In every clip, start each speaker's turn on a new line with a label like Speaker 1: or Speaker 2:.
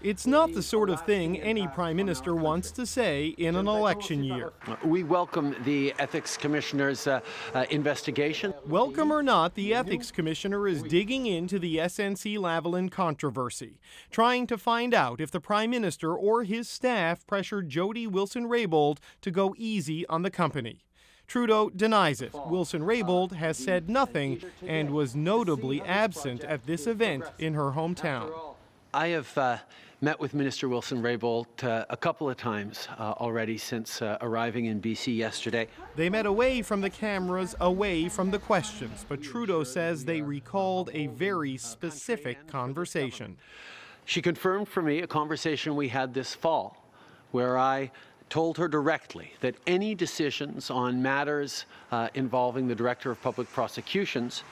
Speaker 1: It's not the sort of thing any prime minister wants to say in an election year.
Speaker 2: We welcome the ethics commissioner's investigation.
Speaker 1: Welcome or not, the ethics commissioner is digging into the SNC-Lavalin controversy, trying to find out if the prime minister or his staff pressured Jody Wilson-Raybould to go easy on the company. Trudeau denies it. Wilson-Raybould has said nothing and was notably absent at this event in her hometown.
Speaker 2: I have met with Minister Wilson-Raybould a couple of times already since arriving in BC yesterday.
Speaker 1: They met away from the cameras, away from the questions, but Trudeau says they recalled a very specific conversation.
Speaker 2: She confirmed for me a conversation we had this fall, where I told her directly that any decisions on matters involving the Director of Public Prosecutions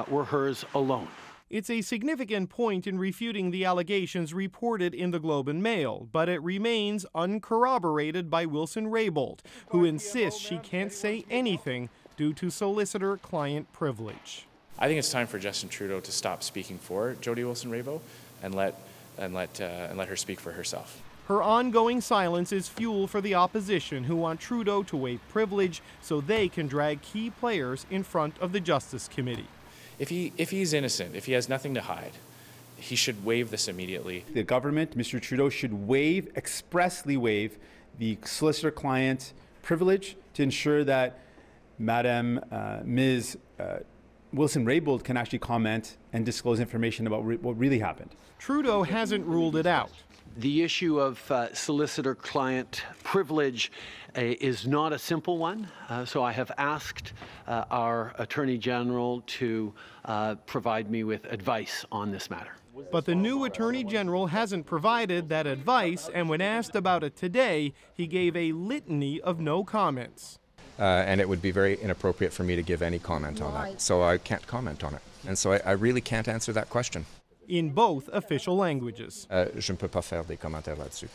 Speaker 2: were hers alone.
Speaker 1: It's a significant point in refuting the allegations reported in the Globe and Mail, but it remains uncorroborated by Wilson-Raybould, who insists she can't say anything due to solicitor-client privilege.
Speaker 3: I think it's time for Justin Trudeau to stop speaking for Jody Wilson-Raybould and let her speak for herself.
Speaker 1: Her ongoing silence is fuel for the opposition, who want Trudeau to waive privilege so they can drag key players in front of the Justice Committee.
Speaker 3: If he's innocent, if he has nothing to hide, he should waive this immediately.
Speaker 4: The government, Mr. Trudeau, should expressly waive the solicitor-client privilege to ensure that Ms. Wilson-Raybould can actually comment and disclose information about what really happened.
Speaker 1: Trudeau hasn't ruled it out.
Speaker 2: The issue of solicitor-client privilege is not a simple one, so I have asked our Attorney General to provide me with advice on this matter.
Speaker 1: But the new Attorney General hasn't provided that advice, and when asked about it today, he gave a litany of no comments.
Speaker 5: And it would be very inappropriate for me to give any comment on that, so I can't comment on it. And so I really can't answer that question.
Speaker 1: In both official languages.
Speaker 5: Je ne peux pas faire des commentaires là-dessus.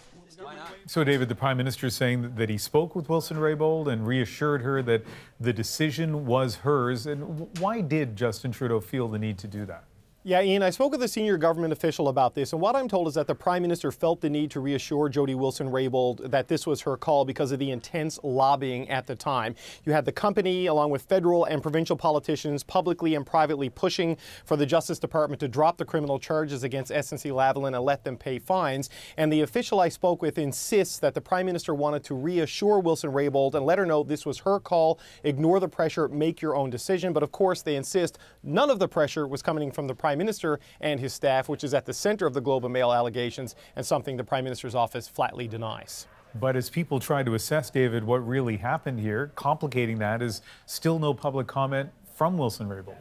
Speaker 6: So, David, the Prime Minister is saying that he spoke with Wilson-Raybould and reassured her that the decision was hers. And why did Justin Trudeau feel the need to do that?
Speaker 1: Yeah, Ian, I spoke with a senior government official about this, and what I'm told is that the Prime Minister felt the need to reassure Jody Wilson-Raybould that this was her call because of the intense lobbying at the time. You had the company, along with federal and provincial politicians, publicly and privately pushing for the Justice Department to drop the criminal charges against SNC-Lavalin and let them pay fines. And the official I spoke with insists that the Prime Minister wanted to reassure Wilson-Raybould and let her know this was her call, ignore the pressure, make your own decision. But of course, they insist none of the pressure was coming from the Prime Minister and his staff, which is at the center of the Globe and Mail allegations and something the Prime Minister's office flatly denies.
Speaker 6: But as people try to assess, David, what really happened here, complicating that is still no public comment from Wilson-Raybould.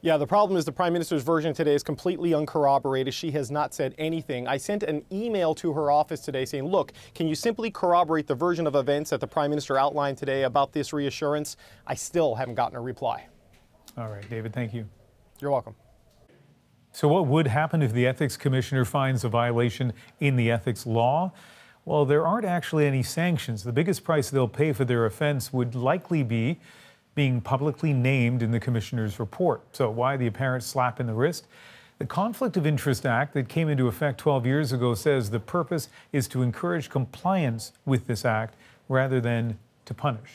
Speaker 1: Yeah, the problem is the Prime Minister's version today is completely uncorroborated. She has not said anything. I sent an email to her office today saying, look, can you simply corroborate the version of events that the Prime Minister outlined today about this reassurance? I still haven't gotten a reply.
Speaker 6: All right, David, thank you.
Speaker 1: You're welcome.
Speaker 6: So what would happen if the Ethics Commissioner finds a violation in the ethics law? Well, there aren't actually any sanctions. The biggest price they'll pay for their offense would likely be being publicly named in the Commissioner's report. So why the apparent slap in the wrist? The Conflict of Interest Act that came into effect 12 years ago says the purpose is to encourage compliance with this act rather than to punish.